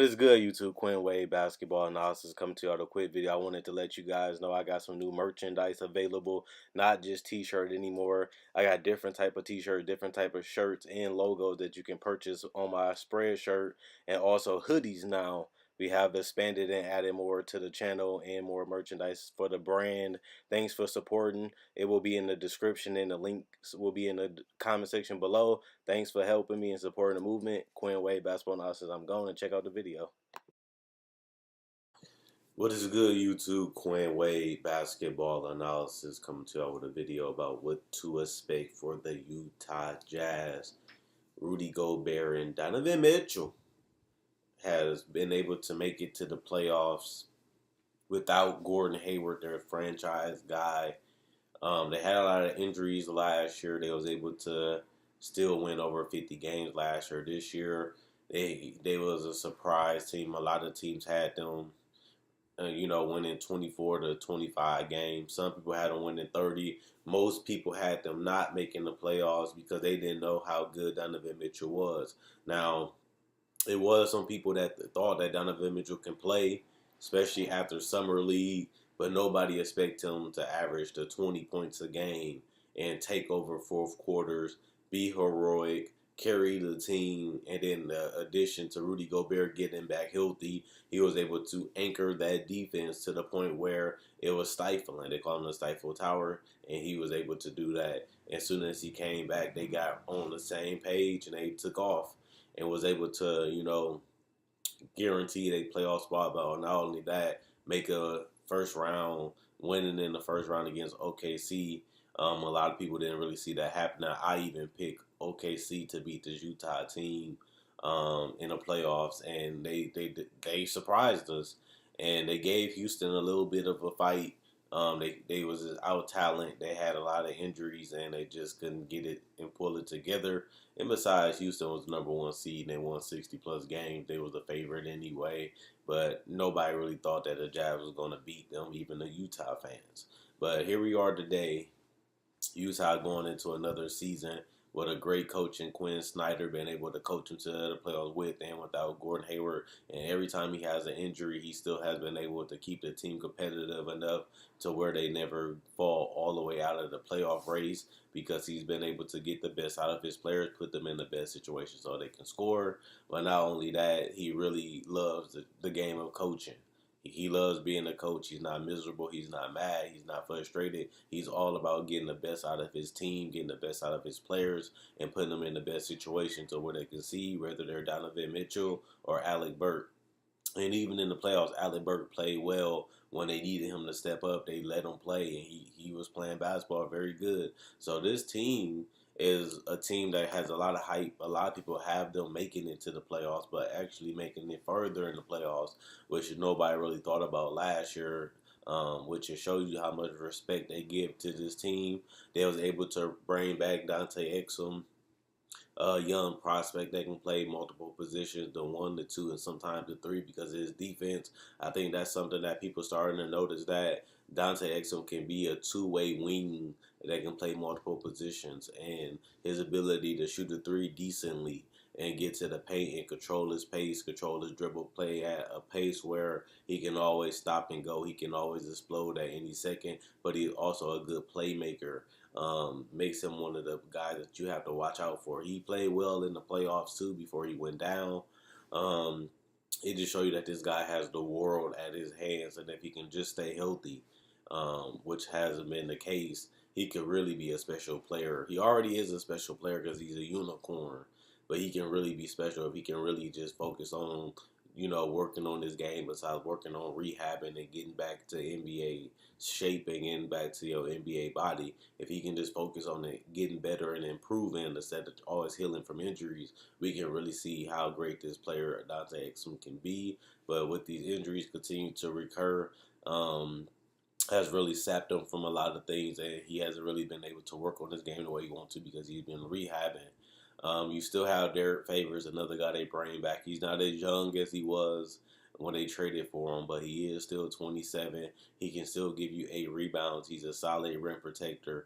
is good, YouTube? Quinn Wade Basketball Analysis coming to you with a quick video. I wanted to let you guys know I got some new merchandise available, not just t-shirt anymore. I got different type of t-shirt, different type of shirts and logos that you can purchase on my spread shirt, and also hoodies now. We have expanded and added more to the channel and more merchandise for the brand. Thanks for supporting. It will be in the description and the links will be in the comment section below. Thanks for helping me and supporting the movement. Quinn Wade Basketball Analysis. I'm going to check out the video. What is good, YouTube? Quinn Wade Basketball Analysis coming to you with a video about what to expect for the Utah Jazz. Rudy Gobert and Donovan Mitchell has been able to make it to the playoffs without Gordon Hayward, their franchise guy. They had a lot of injuries last year. They was able to still win over 50 games last year. This year, they was a surprise team. A lot of teams had them, winning 24 to 25 games. Some people had them winning 30. Most people had them not making the playoffs because they didn't know how good Donovan Mitchell was. Now, it was some people that thought that Donovan Mitchell can play, especially after summer league, but nobody expected him to average the 20 points a game and take over fourth quarters, be heroic, carry the team, and then the addition to Rudy Gobert getting back healthy, he was able to anchor that defense to the point where it was stifling. They call him the Stifle Tower, and he was able to do that. As soon as he came back, they got on the same page and they took off and was able to, guarantee a playoff spot. But not only that, make a first round, winning in the first round against OKC. A lot of people didn't really see that happen. Now, I even picked OKC to beat this Utah team in the playoffs, and they surprised us, and they gave Houston a little bit of a fight. They was out talent. They had a lot of injuries, and they just couldn't get it and pull it together. And besides, Houston was the number one seed, and they won 60-plus games. They was the favorite anyway, but nobody really thought that the Jazz was going to beat them, even the Utah fans. But here we are today, Utah going into another season with a great coach in Quinn Snyder, being able to coach him to the playoffs with and without Gordon Hayward. And every time he has an injury, he still has been able to keep the team competitive enough to where they never fall all the way out of the playoff race, because he's been able to get the best out of his players, put them in the best situation so they can score. But not only that, he really loves the game of coaching. He loves being a coach. He's not miserable. He's not mad. He's not frustrated. He's all about getting the best out of his team, getting the best out of his players, and putting them in the best situation to where they can see whether they're Donovan Mitchell or Alec Burks. And even in the playoffs, Alec Burks played well when they needed him to step up. They let him play, and he was playing basketball very good. So this team is a team that has a lot of hype. A lot of people have them making it to the playoffs, but actually making it further in the playoffs, which nobody really thought about last year, which it shows you how much respect they give to this team. They was able to bring back Dante Exum, a young prospect that can play multiple positions, the 1, the 2, and sometimes the 3, because of his defense. I think that's something that people starting to notice, that Dante Exum can be a two-way wing that can play multiple positions, and his ability to shoot the 3 decently and get to the paint and control his pace, control his dribble play at a pace where he can always stop and go. He can always explode at any second, but he's also a good playmaker. Makes him one of the guys that you have to watch out for. He played well in the playoffs too before he went down. It just shows you that this guy has the world at his hands, and if he can just stay healthy, which hasn't been the case, he could really be a special player. He already is a special player because he's a unicorn, but he can really be special if he can really just focus on, working on his game, besides working on rehabbing and getting back to NBA shape and getting back to your NBA body. If he can just focus on it, getting better and improving instead of always healing from injuries, we can really see how great this player Dante Exum can be. But with these injuries continue to recur, has really sapped him from a lot of things, and he hasn't really been able to work on his game the way he wants to because he's been rehabbing. You still have Derek Favors, another guy they bring back. He's not as young as he was when they traded for him, but he is still 27. He can still give you 8 rebounds. He's a solid rim protector.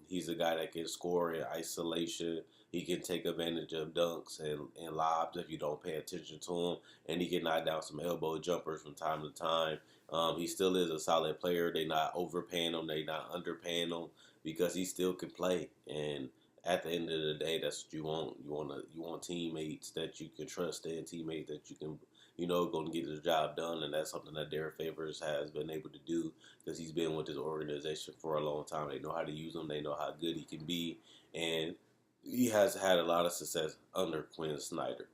He's a guy that can score in isolation. He can take advantage of dunks and lobs if you don't pay attention to him, and he can knock down some elbow jumpers from time to time. He still is a solid player. They not overpaying him. They not underpaying him because he still can play. And at the end of the day, that's what you want. You want teammates that you can trust in, teammates that you can going to get the job done, and that's something that Derek Favors has been able to do because he's been with this organization for a long time. They know how to use him. They know how good he can be, and he has had a lot of success under Quinn Snyder.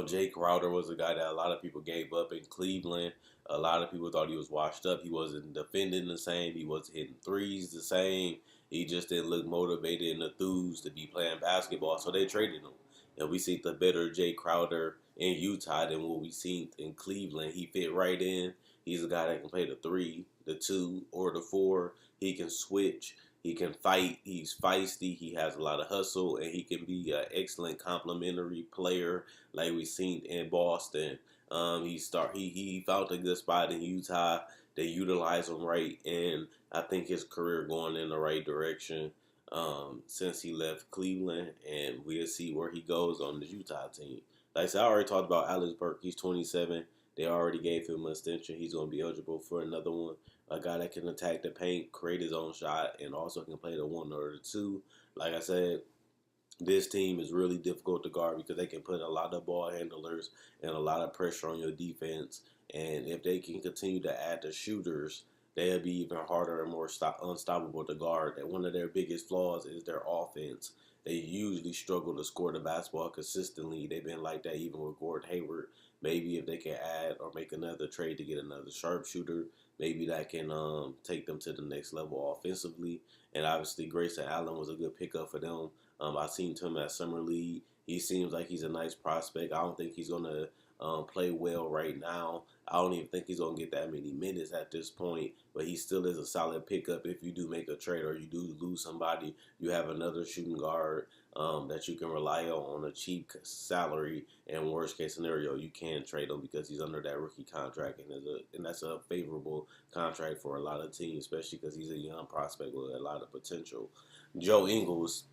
Jay Crowder was a guy that a lot of people gave up in Cleveland. A lot of people thought he was washed up. He wasn't defending the same. He wasn't hitting threes the same. He just didn't look motivated and enthused to be playing basketball, so they traded him. And we see the better Jay Crowder in Utah than what we seen in Cleveland. He fit right in. He's a guy that can play the 3, the 2, or the 4. He can switch. He can fight. He's feisty. He has a lot of hustle, and he can be an excellent complementary player like we seen in Boston. He found a good spot in Utah. They utilize him right, and I think his career going in the right direction since he left Cleveland, and we'll see where he goes on the Utah team. Like I said, I already talked about Alex Burke. He's 27. They already gave him an extension. He's going to be eligible for another one. A guy that can attack the paint, create his own shot, and also can play the 1 or the 2. Like I said, this team is really difficult to guard because they can put a lot of ball handlers and a lot of pressure on your defense. And if they can continue to add the shooters, they'll be even harder and more unstoppable to guard. And one of their biggest flaws is their offense. They usually struggle to score the basketball consistently. They've been like that even with Gordon Hayward. Maybe if they can add or make another trade to get another sharpshooter, maybe that can take them to the next level offensively. And obviously, Grayson Allen was a good pickup for them. I've seen him at Summer League. He seems like he's a nice prospect. I don't think he's going to play well right now. I don't even think he's going to get that many minutes at this point, but he still is a solid pickup if you do make a trade or you do lose somebody. You have another shooting guard that you can rely on a cheap salary, and worst case scenario, you can trade him because he's under that rookie contract, and that's a favorable contract for a lot of teams, especially because he's a young prospect with a lot of potential. Joe Ingles,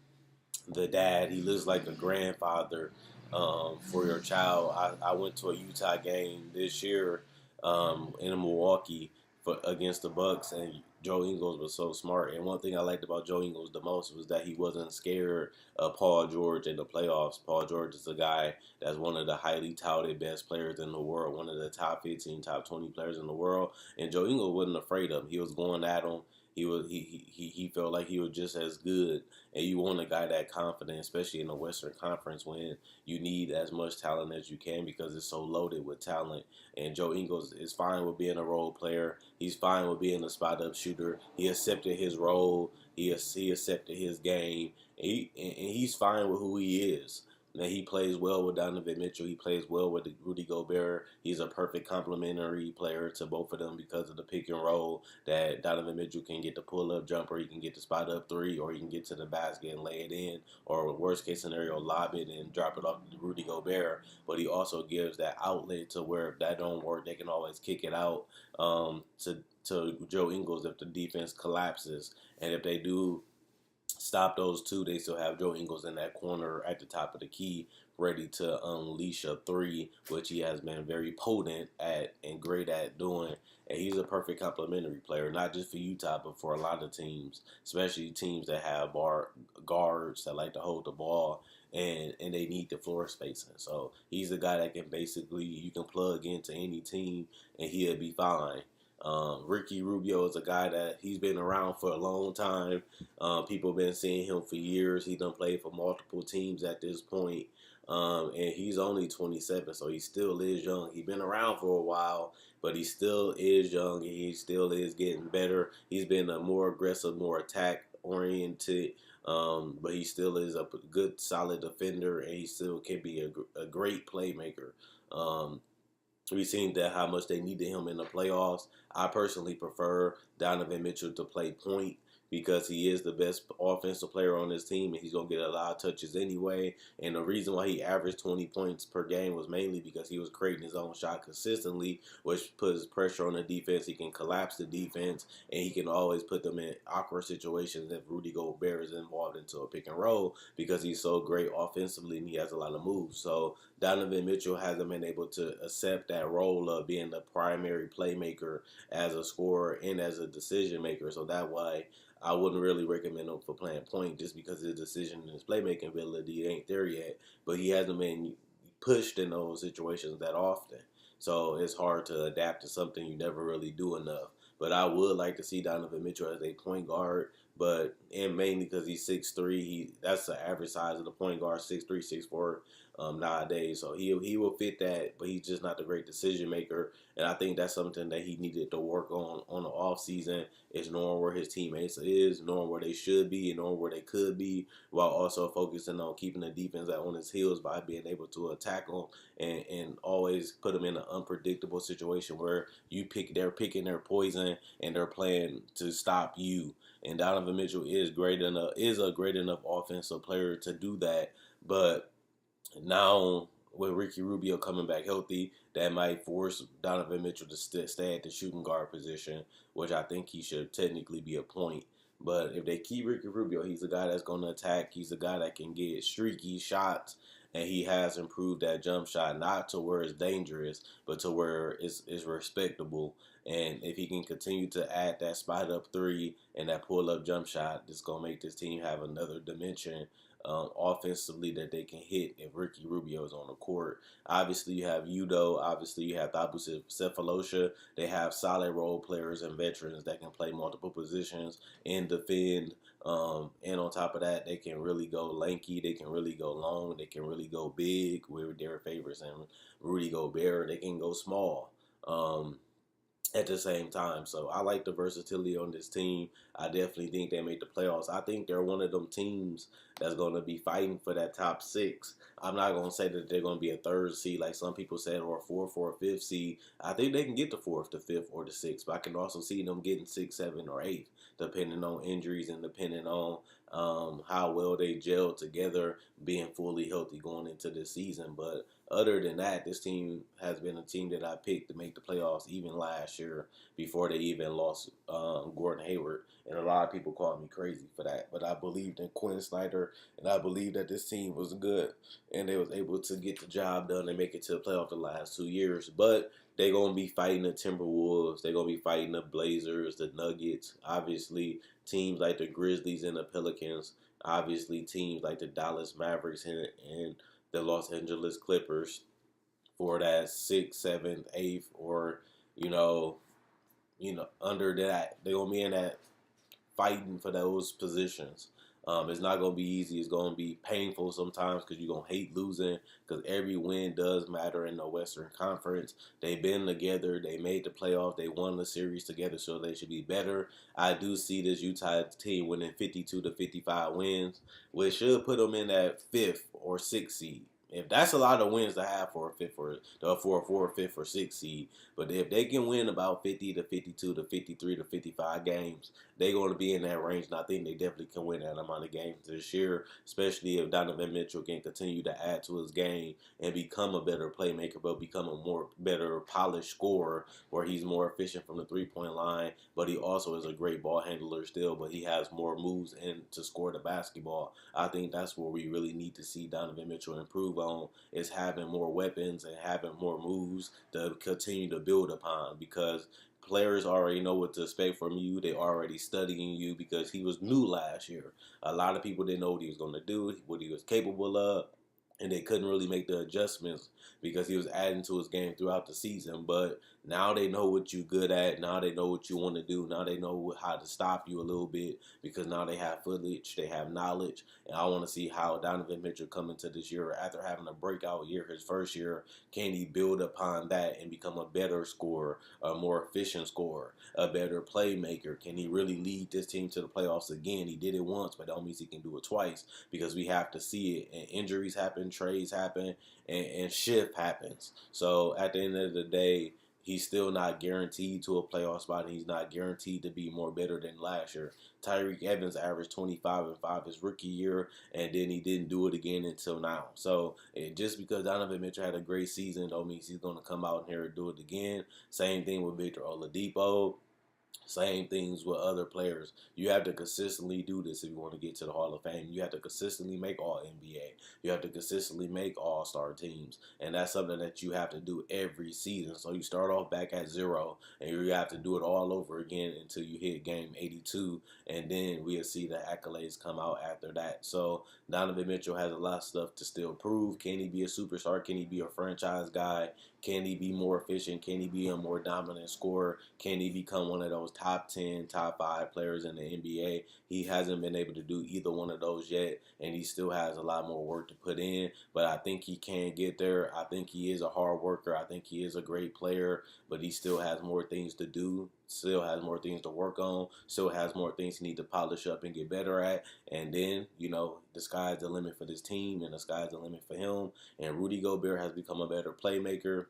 the dad. He looks like a grandfather for your child. I went to a Utah game this year in Milwaukee against the Bucks, and Joe Ingles was so smart. And one thing I liked about Joe Ingles the most was that he wasn't scared of Paul George in the playoffs. Paul George is a guy that's one of the highly touted best players in the world, one of the top 15, top 20 players in the world. And Joe Ingles wasn't afraid of him. He was going at him. He felt like he was just as good, and you want a guy that confident, especially in the Western Conference when you need as much talent as you can because it's so loaded with talent. And Joe Ingles is fine with being a role player. He's fine with being a spot up shooter. He accepted his role. He accepted his game, and he's fine with who he is. Now, he plays well with Donovan Mitchell. He plays well with Rudy Gobert. He's a perfect complementary player to both of them because of the pick and roll that Donovan Mitchell can get the pull-up jumper, he can get the spot-up 3, or he can get to the basket and lay it in, or worst-case scenario, lob it and drop it off to Rudy Gobert. But he also gives that outlet to where if that don't work, they can always kick it out to Joe Ingles if the defense collapses. And if they do stop those two, they still have Joe Ingles in that corner at the top of the key, ready to unleash a 3, which he has been very potent at and great at doing. And he's a perfect complementary player, not just for Utah, but for a lot of teams, especially teams that have guards that like to hold the ball and they need the floor spacing. So he's the guy that can basically, you can plug into any team and he'll be fine. Ricky Rubio is a guy that he's been around for a long time. People have been seeing him for years. He done played for multiple teams at this point. And he's only 27, so he still is young. He's been around for a while, but he still is young, and he still is getting better. He's been a more aggressive, more attack-oriented, but he still is a good, solid defender, and he still can be a great playmaker. We've seen that how much they needed him in the playoffs. I personally prefer Donovan Mitchell to play point because he is the best offensive player on his team, and he's going to get a lot of touches anyway. And the reason why he averaged 20 points per game was mainly because he was creating his own shot consistently, which puts pressure on the defense. He can collapse the defense, and he can always put them in awkward situations if Rudy Gobert is involved into a pick and roll, because he's so great offensively and he has a lot of moves. So Donovan Mitchell hasn't been able to accept that role of being the primary playmaker as a scorer and as a decision maker. So that's why I wouldn't really recommend him for playing point, just because his decision and his playmaking ability ain't there yet. But he hasn't been pushed in those situations that often. So it's hard to adapt to something you never really do enough. But I would like to see Donovan Mitchell as a point guard, and mainly because he's 6'3", that's the average size of the point guard, 6'3", 6'4", nowadays. So he will fit that, but he's just not the great decision maker. And I think that's something that he needed to work on the off season, is knowing where his teammates is, knowing where they should be, and knowing where they could be, while also focusing on keeping the defense on his heels by being able to attack them and always put them in an unpredictable situation where they're picking their poison and they're playing to stop you. And Donovan Mitchell is a great enough offensive player to do that, but now with Ricky Rubio coming back healthy, that might force Donovan Mitchell to stay at the shooting guard position, which I think he should technically be a point. But if they keep Ricky Rubio, he's a guy that's going to attack. He's a guy that can get streaky shots, and he has improved that jump shot, not to where it's dangerous, but to where it's respectable. And if he can continue to add that spot up three and that pull up jump shot, it's going to make this team have another dimension offensively that they can hit if Ricky Rubio is on the court. Obviously, you have Udo. Obviously, you have Thabo Cephalosha. They have solid role players and veterans that can play multiple positions and defend. And on top of that, they can really go lanky. They can really go long. They can really go big with Derek Favors and Rudy Gobert. They can go small. At the same time. So I like the versatility on this team. I definitely think they made the playoffs. I think they're one of them teams that's going to be fighting for that top six. I'm not going to say that they're going to be a third seed like some people said, or a fourth or a fifth seed. I think they can get the fourth, the fifth, or the sixth, but I can also see them getting 6, 7, or 8, depending on injuries and depending on how well they gel together, being fully healthy going into this season. But other than that, this team has been a team that I picked to make the playoffs even last year before they even lost Gordon Hayward. And a lot of people called me crazy for that. But I believed in Quinn Snyder, and I believed that this team was good, and they was able to get the job done and make it to the playoff the last 2 years. But they're going to be fighting the Timberwolves. They're going to be fighting the Blazers, the Nuggets, obviously teams like the Grizzlies and the Pelicans, obviously teams like the Dallas Mavericks and the Los Angeles Clippers for that 6th, 7th, 8th, or under that. They're gonna be in that fighting for those positions. It's not going to be easy. It's going to be painful sometimes because you're going to hate losing, because every win does matter in the Western Conference. They've been together. They made the playoffs. They won the series together, so they should be better. I do see this Utah team winning 52 to 55 wins, which should put them in that 5th or 6th seed. If that's a lot of wins to have for a fifth or for a 4th, 5th, or 6th seed, but if they can win about 50 to 52 to 53 to 55 games, they're going to be in that range, and I think they definitely can win that amount of games this year, especially if Donovan Mitchell can continue to add to his game and become a better playmaker, but become a better polished scorer, where he's more efficient from the three-point line, but he also is a great ball handler still, but he has more moves in to score the basketball. I think that's where we really need to see Donovan Mitchell improve on, is having more weapons and having more moves to continue to build upon, because players already know what to expect from you. They already studying you because he was new last year. A lot of people didn't know what he was going to do, what he was capable of, and they couldn't really make the adjustments because he was adding to his game throughout the season. But now they know what you're good at. Now they know what you want to do. Now they know how to stop you a little bit, because now they have footage, they have knowledge. And I want to see how Donovan Mitchell come into this year after having a breakout year, his first year. Can he build upon that and become a better scorer, a more efficient scorer, a better playmaker? Can he really lead this team to the playoffs again? He did it once, but that don't mean he can do it twice, because we have to see it. And injuries happen, trades happen, and shift happens. So at the end of the day, he's still not guaranteed to a playoff spot, and he's not guaranteed to be more better than last year. Tyreek Evans averaged 25 and 5 his rookie year, and then he didn't do it again until now. So just because Donovan Mitchell had a great season, don't mean he's going to come out here and do it again. Same thing with Victor Oladipo. Same things with other players. You have to consistently do this if you want to get to the Hall of Fame. You have to consistently make All NBA. You have to consistently make All Star teams, and that's something that you have to do every season. So you start off back at 0, and you have to do it all over again until you hit game 82, and then we'll see the accolades come out after that. So Donovan Mitchell has a lot of stuff to still prove. Can he be a superstar? Can he be a franchise guy? Can he be more efficient? Can he be a more dominant scorer? Can he become one of those top 10, top 5 players in the NBA? He hasn't been able to do either one of those yet, and he still has a lot more work to put in. But I think he can get there. I think he is a hard worker. I think he is a great player, but he still has more things to do, still has more things to work on, still has more things he needs to polish up and get better at. And then, the sky's the limit for this team, and the sky's the limit for him. And Rudy Gobert has become a better playmaker.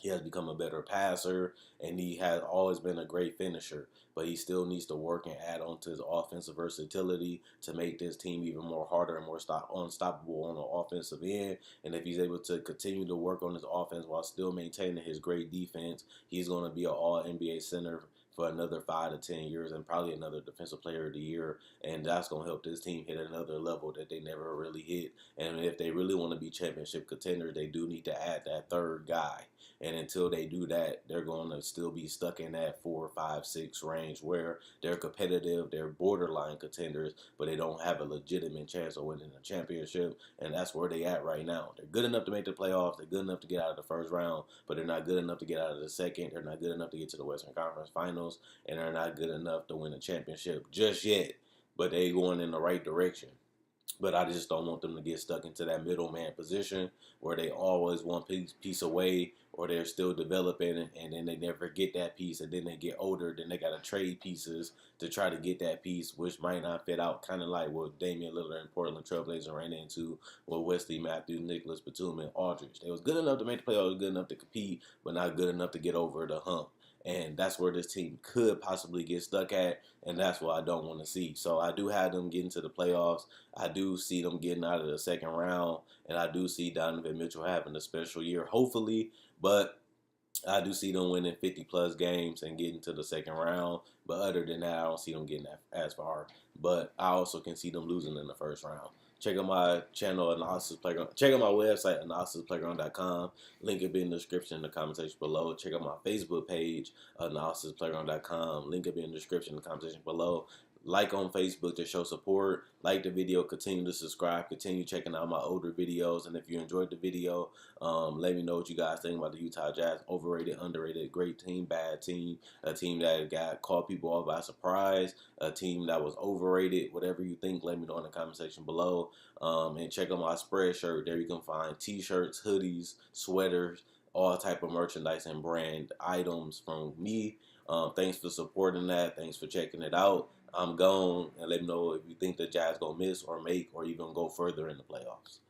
He has become a better passer, and he has always been a great finisher. But he still needs to work and add on to his offensive versatility to make this team even more harder and more unstoppable on the offensive end. And if he's able to continue to work on his offense while still maintaining his great defense, he's going to be an All-NBA center for another 5 to 10 years and probably another Defensive Player of the Year. And that's going to help this team hit another level that they never really hit. And if they really want to be championship contenders, they do need to add that third guy. And until they do that, they're going to still be stuck in that 4, 5, 6 range where they're competitive, they're borderline contenders, but they don't have a legitimate chance of winning a championship. And that's where they at right now. They're good enough to make the playoffs. They're good enough to get out of the first round, but they're not good enough to get out of the second. They're not good enough to get to the Western Conference Finals, and they're not good enough to win a championship just yet. But they're going in the right direction. But I just don't want them to get stuck into that middleman position where they always one piece away, or they're still developing, and then they never get that piece, and then they get older, then they got to trade pieces to try to get that piece, which might not fit out, kind of like what Damian Lillard and Portland Trailblazers ran into with Wesley Matthews, Nicholas Batum, and Aldridge. They was good enough to make the playoffs, good enough to compete, but not good enough to get over the hump. And that's where this team could possibly get stuck at, and that's what I don't want to see. So I do have them getting to the playoffs. I do see them getting out of the second round, and I do see Donovan Mitchell having a special year, hopefully. But I do see them winning 50-plus games and getting to the second round. But other than that, I don't see them getting as far. But I also can see them losing in the first round. Check out my channel, Analysis Playground. Check out my website, analysisplayground.com. Link will be in the description in the comment section below. Check out my Facebook page, analysisplayground.com. Link will be in the description in the comment section below. Like on Facebook to show support. Like the video. Continue to subscribe. Continue checking out my older videos. And if you enjoyed the video, let me know what you guys think about the Utah Jazz. Overrated, underrated, great team, bad team. A team that got caught people off by surprise. A team that was overrated. Whatever you think, let me know in the comment section below. And check out my spread shirt. There you can find t-shirts, hoodies, sweaters, all type of merchandise and brand items from me. Thanks for supporting that. Thanks for checking it out. I'm gone, and let me know if you think the Jazz gonna miss or make or even go further in the playoffs.